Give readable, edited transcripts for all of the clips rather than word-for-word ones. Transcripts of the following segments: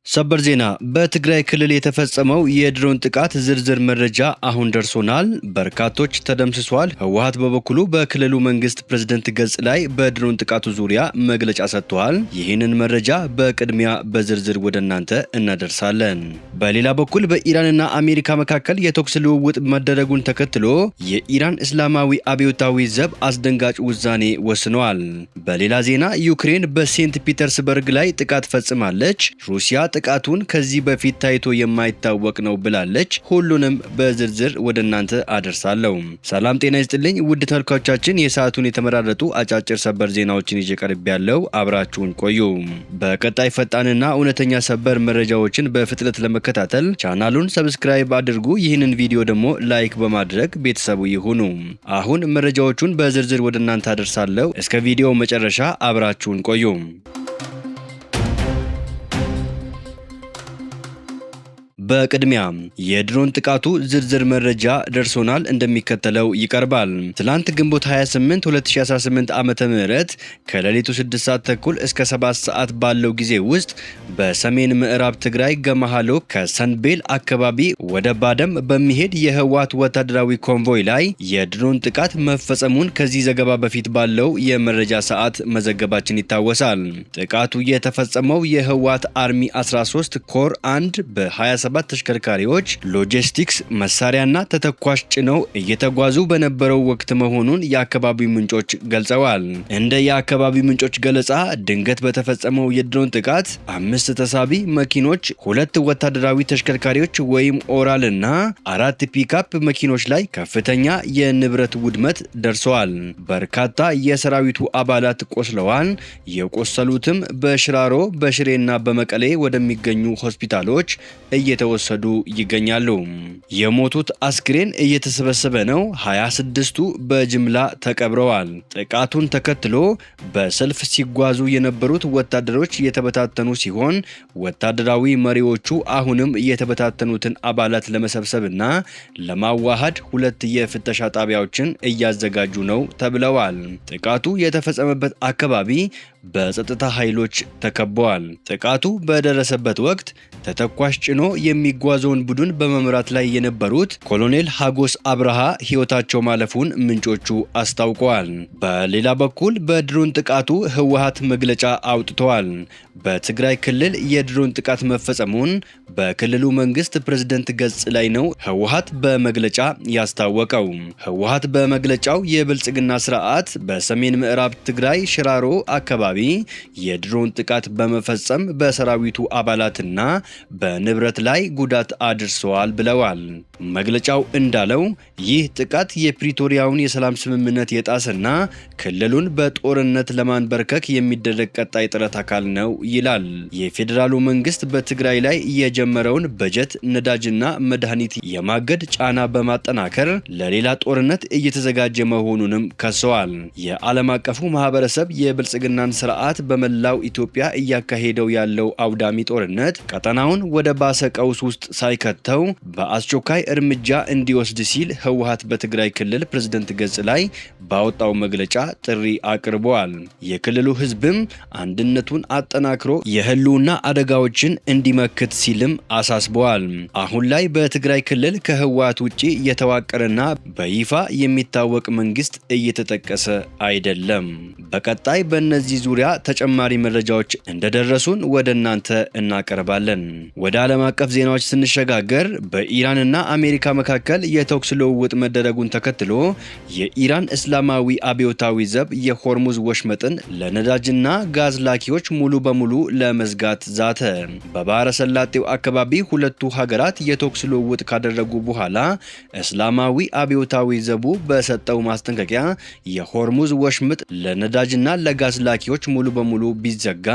ሰበር ዜና በትግራይ ክልል የተፈጸመው የድሮን ጥቃት ዝርዝር መረጃ አሁን ደርሶናል። በርካቶች ተደምስሷል። ህወሓት በበኩሉ በክልሉ መንግስት ፕሬዝዳንት ገጽ ላይ በድሮን ጥቃቱ ዙሪያ መግለጫ ሰጥቷል። ይህንን መረጃ በቅድሚያ በዝርዝር ወደ እናንተ እናደርሳለን። በሌላ በኩል በኢራንና አሜሪካ መካከል የተኩስ ልውውጥ መደረጉን ተከትሎ የኢራን እስላማዊ አብዮታዊ ዘብ አስደንጋጭ ውሳኔ ወስኗል። በሌላ ዜና ዩክሬን በሴንት ፒተርስበርግ ላይ ጥቃት ፈጽማለች። ሩሲያ ጥቃቱን ከዚህ በፊት ታይቶ የማይታወቅ ነው ብላለች። ሁሉንም በዝርዝር ወደ እናንተ አደርሳለሁ። ሰላም ጤና ይስጥልኝ ውድ ተመልካቾቻችን፣ የሰዓቱን የተመራረጡ አጫጭር ሰበር ዜናዎችን ይዤ ቀርቤያለሁ። አብራችሁን ቆዩ። በቀጣይ ፈጣንና እውነተኛ ሰበር መረጃዎችን በፍጥነት ለመከታተል ቻናሉን ሰብስክራይብ አድርጉ። ይህንን ቪዲዮ ደግሞ ላይክ በማድረግ ቤተሰቡ ይሁኑ። አሁን መረጃዎቹን በዝርዝር ወደ እናንተ አደርሳለሁ። እስከ ቪዲዮ መጨረሻ አብራችሁን ቆዩ። በቅድሚያ የድሮን ጥቃቱ ዝርዝር መረጃ ደርሶናል፣ እንደሚከተለው ይቀርባል። ትላንት ግንቦት 28 2018 ዓመተ ምህረት ከሌሊቱ 6 ሰዓት ተኩል እስከ 7 ሰዓት ባለው ጊዜ ውስጥ በሰሜን ምዕራብ ትግራይ ገማሃሎ ከሰንቤል አካባቢ ወደ ባደም በሚሄድ የህወሓት ወታደራዊ ኮንቮይ ላይ የድሮን ጥቃት መፈጸሙን ከዚህ ዘገባ በፊት ባለው የመረጃ ሰዓት መዘገባችን ይታወሳል። ጥቃቱ የተፈጸመው የህወሓት አርሚ 13 ኮር 1 በ27 ተሽከርካሪዎች ሎጂስቲክስ መሳሪያና ተተኳሽ ጭነው እየተጓዙ በነበረው ወቅት መሆኑን የአካባቢው ምንጮች ገልጸዋል። እንደ የአካባቢው ምንጮች ገለጻ ድንገት በተፈጸመው የድሮን ጥቃት 5 ተሳቢ መኪኖች፣ 2 ወታደራዊ ተሽከርካሪዎች ወይም ኦራል እና 4 ፒካፕ መኪኖች ላይ ከፍተኛ የንብረት ውድመት ደርሰዋል። በርካታ የሰራዊቱ አባላት ቆስለዋል። የቆሰሉትም በሽራሮ በሽሬና በመቀሌ ወደሚገኙ ሆስፒታሎች እየተወሰዱ ይገኛሉ። የሞቱት አስክሬን እየተሰበሰበ ነው። 26ቱ በጅምላ ተቀብረዋል። ጥቃቱን ተከትሎ በሰልፍ ሲጓዙ የነበሩት ወታደሮች የተበታተኑ ሲሆን ወታደራዊ መሪዎቹ አሁንም የተበታተኑትን አባላት ለመሰብሰብና ለማዋሃድ 2 የፍተሻ ጣቢያዎችን እያዘጋጁ ነው ተብለዋል። ጥቃቱ የተፈጸመበት አካባቢ በጸጥታ ኃይሎች ተከበዋል። ጥቃቱ በደረሰበት ወቅት ተተኳሽ ጭኖ የሚጓዘውን ቡድን በመምራት ላይ የነበሩት ኮሎኔል ሀጎስ አብርሃ ሕይወታቸው ማለፉን ምንጮቹ አስታውቀዋል። በሌላ በኩል በድሮን ጥቃቱ ህወሓት መግለጫ አውጥተዋል። በትግራይ ክልል የድሮን ጥቃት መፈጸሙን በክልሉ መንግስት ፕሬዝዳንት ገጽ ላይ ነው ህወሓት በመግለጫ ያስታወቀው። ህወሓት በመግለጫው የብልጽግና ስርዓት በሰሜን ምዕራብ ትግራይ ሽራሮ አካባቢ የድሮን ጥቃት በመፈጸም በሰራዊቱ አባላትና በንብረት ላይ ጉዳት አድርሰዋል ብለዋል። መግለጫው እንዳለው ይህ ጥቃት የፕሪቶሪያውን የሰላም ስምምነት የጣሰና ክልሉን በጦርነት ለማንበርከክ የሚደረግ ቀጣይ ጥረት አካል ነው ይላል። የፌዴራሉ መንግስት በትግራይ ላይ የጀመረውን በጀት፣ ነዳጅና መድኃኒት የማገድ ጫና በማጠናከር ለሌላ ጦርነት እየተዘጋጀ መሆኑንም ከሰዋል። የዓለም አቀፉ ማህበረሰብ የብልጽግናን ስርዓት በመላው ኢትዮጵያ እያካሄደው ያለው አውዳሚ ጦርነት ቀጠናውን ወደ ባሰ ቀውስ ውስጥ ሳይከተው በአስቸኳይ እርምጃ እንዲወስድ ሲል ህወሓት በትግራይ ክልል ፕሬዝዳንት ገጽ ላይ ባወጣው መግለጫ ጥሪ አቅርበዋል። የክልሉ ህዝብም አንድነቱን አጠናክሮ የህልውና አደጋዎችን እንዲመክት ሲልም አሳስበዋል። አሁን ላይ በትግራይ ክልል ከህወሓት ውጪ የተዋቀረና በይፋ የሚታወቅ መንግስት እየተጠቀሰ አይደለም። በቀጣይ በእነዚህ ዙሪያ ተጨማሪ መረጃዎች እንደደረሱን ወደ እናንተ እናቀርባለን። ወደ ዓለም አቀፍ ዜናዎች ስንሸጋገር በኢራንና አሜሪካ መካከል የተኩስ ልውውጥ መደረጉን ተከትሎ የኢራን እስላማዊ አብዮታዊ ዘብ የሆርሙዝ ወሽመጥን ለነዳጅና ጋዝ ላኪዎች ሙሉ በሙሉ ለመዝጋት ዛተ። በባህረ ሰላጤው አካባቢ ሁለቱ ሀገራት የተኩስ ልውውጥ ካደረጉ በኋላ እስላማዊ አብዮታዊ ዘቡ በሰጠው ማስጠንቀቂያ የሆርሙዝ ወሽመጥ ለነዳጅና ለጋዝ ላኪዎች ሙሉ በሙሉ ቢዘጋ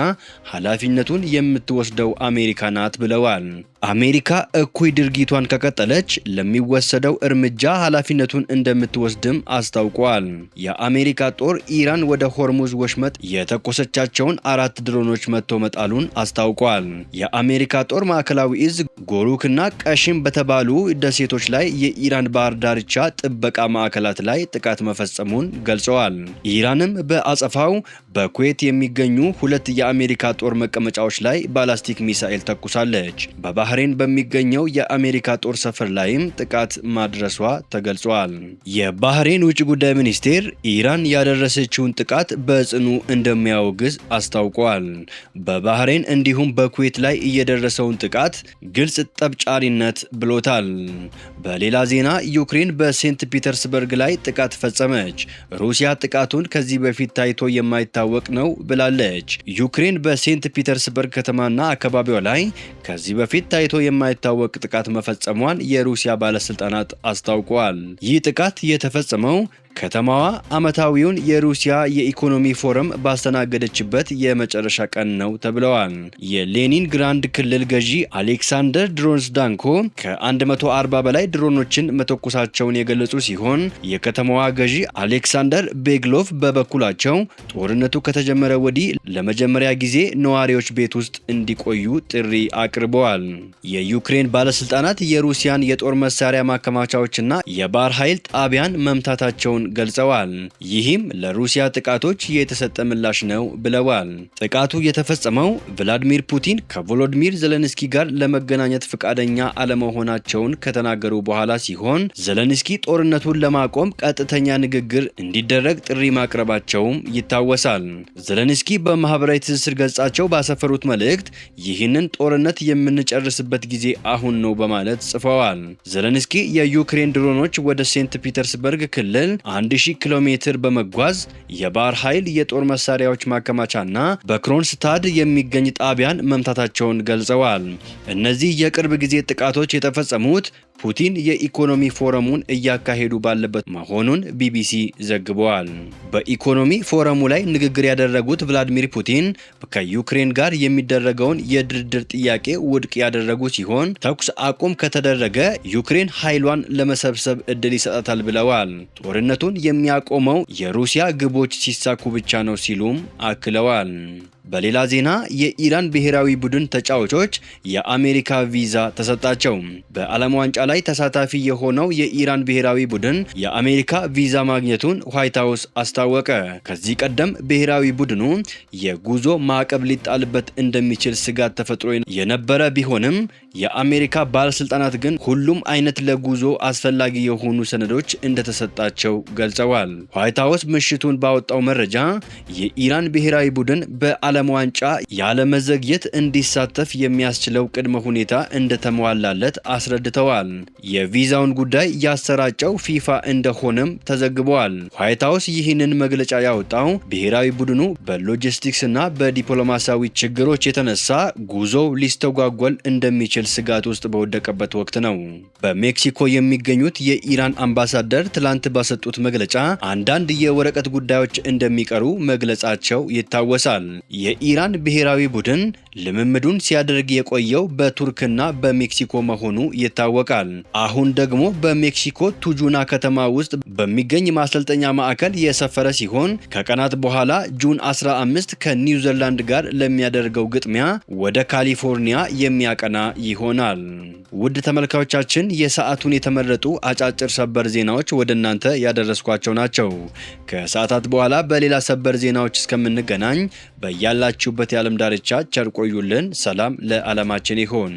ኃላፊነቱን የምትወስደው አሜሪካ ናት ብለዋል። አሜሪካ እኩይ ድርጊቷን ከቀጠለች ለሚወሰደው እርምጃ ኃላፊነቱን እንደምትወስድም አስታውቋል። የአሜሪካ ጦር ኢራን ወደ ሆርሙዝ ወሽመጥ የተኮሰቻቸውን 4 ድሮኖች መትቶ መጣሉን አስታውቋል። የአሜሪካ ጦር ማዕከላዊ እዝ ጎሩክና ቀሽም በተባሉ ደሴቶች ላይ የኢራን ባህር ዳርቻ ጥበቃ ማዕከላት ላይ ጥቃት መፈጸሙን ገልጸዋል። ኢራንም በአጸፋው በኩዌት የሚገኙ 2 የአሜሪካ ጦር መቀመጫዎች ላይ ባላስቲክ ሚሳኤል ተኩሳለች። በባህሬን በሚገኘው የአሜሪካ ጦር ሰፈር ላይም ጥቃት ማድረሷ ተገልጿል። የባህሬን ውጭ ጉዳይ ሚኒስቴር ኢራን ያደረሰችውን ጥቃት በጽኑ እንደሚያወግዝ አስታውቋል። በባህሬን እንዲሁም በኩዌት ላይ እየደረሰውን ጥቃት ግልጽ ጠብጫሪነት ብሎታል። በሌላ ዜና ዩክሬን በሴንት ፒተርስበርግ ላይ ጥቃት ፈጸመች። ሩሲያ ጥቃቱን ከዚህ በፊት ታይቶ የማይታወቅ ነው ብላለች። ዩክሬን በሴንት ፒተርስበርግ ከተማና አካባቢዋ ላይ ከዚህ በፊት ታይቶ የማይታወቅ ጥቃት መፈጸሟን የሩሲያ ባለስልጣናት አስታውቀዋል። ይህ ጥቃት የተፈጸመው ከተማዋ ዓመታዊውን የሩሲያ የኢኮኖሚ ፎረም ባስተናገደችበት የመጨረሻ ቀን ነው ተብለዋል። የሌኒንግራንድ ክልል ገዢ አሌክሳንደር ድሮዝዳንኮ ከ140 በላይ ድሮኖችን መተኮሳቸውን የገለጹ ሲሆን የከተማዋ ገዢ አሌክሳንደር ቤግሎቭ በበኩላቸው ጦርነቱ ከተጀመረ ወዲህ ለመጀመሪያ ጊዜ ነዋሪዎች ቤት ውስጥ እንዲቆዩ ጥሪ አቅርበዋል። የዩክሬን ባለስልጣናት የሩሲያን የጦር መሳሪያ ማከማቻዎችና የባህር ኃይል ጣቢያን መምታታቸውን ገልጸዋል። ይህም ለሩሲያ ጥቃቶች የተሰጠ ምላሽ ነው ብለዋል። ጥቃቱ የተፈጸመው ቭላዲሚር ፑቲን ከቮሎዲሚር ዘለንስኪ ጋር ለመገናኘት ፈቃደኛ አለመሆናቸውን ከተናገሩ በኋላ ሲሆን ዘለንስኪ ጦርነቱን ለማቆም ቀጥተኛ ንግግር እንዲደረግ ጥሪ ማቅረባቸውም ይታወሳል። ዘለንስኪ በማህበራዊ ትስስር ገጻቸው ባሰፈሩት መልእክት ይህንን ጦርነት የምንጨርስበት ጊዜ አሁን ነው በማለት ጽፈዋል። ዘለንስኪ የዩክሬን ድሮኖች ወደ ሴንት ፒተርስበርግ ክልል 1000 ኪሎ ሜትር በመጓዝ የባህር ኃይል የጦር መሳሪያዎች ማከማቻና በክሮንስታድ የሚገኝ ጣቢያን መምታታቸውን ገልጸዋል። እነዚህ የቅርብ ጊዜ ጥቃቶች የተፈጸሙት ፑቲን የኢኮኖሚ ፎረሙን እያካሄዱ ባለበት መሆኑን ቢቢሲ ዘግቧል። በኢኮኖሚ ፎረሙ ላይ ንግግር ያደረጉት ቭላዲሚር ፑቲን ከዩክሬን ጋር የሚደረገውን የድርድር ጥያቄ ውድቅ ያደረጉ ሲሆን ተኩስ አቁም ከተደረገ ዩክሬን ኃይሏን ለመሰብሰብ እድል ይሰጣታል ብለዋል። ጦርነቱን የሚያቆመው የሩሲያ ግቦች ሲሳኩ ብቻ ነው ሲሉም አክለዋል። በሌላ ዜና የኢራን ብሔራዊ ቡድን ተጫዋቾች የአሜሪካ ቪዛ ተሰጣቸው። በዓለም ዋንጫ ላይ ተሳታፊ የሆነው የኢራን ብሔራዊ ቡድን የአሜሪካ ቪዛ ማግኘቱን ዋይት ሃውስ አስታወቀ። ከዚህ ቀደም ብሔራዊ ቡድኑ የጉዞ ማዕቀብ ሊጣልበት እንደሚችል ስጋት ተፈጥሮ የነበረ ቢሆንም የአሜሪካ ባለስልጣናት ግን ሁሉም አይነት ለጉዞ አስፈላጊ የሆኑ ሰነዶች እንደተሰጣቸው ገልጸዋል። ዋይት ሃውስ ምሽቱን ባወጣው መረጃ የኢራን ብሔራዊ ቡድን በዓለም ዋንጫ ያለመዘግየት እንዲሳተፍ የሚያስችለው ቅድመ ሁኔታ እንደተሟላለት አስረድተዋል። የቪዛውን ጉዳይ ያሰራጨው ፊፋ እንደሆነም ተዘግቧል። ዋይት ሃውስ ይህንን መግለጫ ያወጣው ብሔራዊ ቡድኑ በሎጂስቲክስ እና በዲፕሎማሲያዊ ችግሮች የተነሳ ጉዞው ሊስተጓጎል እንደሚችል ስጋት ውስጥ በወደቀበት ወቅት ነው። በሜክሲኮ የሚገኙት የኢራን አምባሳደር ትላንት ባሰጡት መግለጫ አንዳንድ የወረቀት ጉዳዮች እንደሚቀሩ መግለጻቸው ይታወሳል። የኢራን ብሔራዊ ቡድን ልምምዱን ሲያደርግ የቆየው በቱርክና በሜክሲኮ መሆኑ ይታወቃል። አሁን ደግሞ በሜክሲኮ ቱጁና ከተማ ውስጥ በሚገኝ ማሰልጠኛ ማዕከል የሰፈረ ሲሆን ከቀናት በኋላ ጁን 15 ከኒውዚላንድ ጋር ለሚያደርገው ግጥሚያ ወደ ካሊፎርኒያ የሚያቀና ይሆናል። ውድ ተመልካዮቻችን የሰዓቱን የተመረጡ አጫጭር ሰበር ዜናዎች ወደ እናንተ ያደረስኳቸው ናቸው። ከሰዓታት በኋላ በሌላ ሰበር ዜናዎች እስከምንገናኝ በያላችሁበት የዓለም ዳርቻ ቸር ቆዩልን። ሰላም ለዓለማችን ይሁን።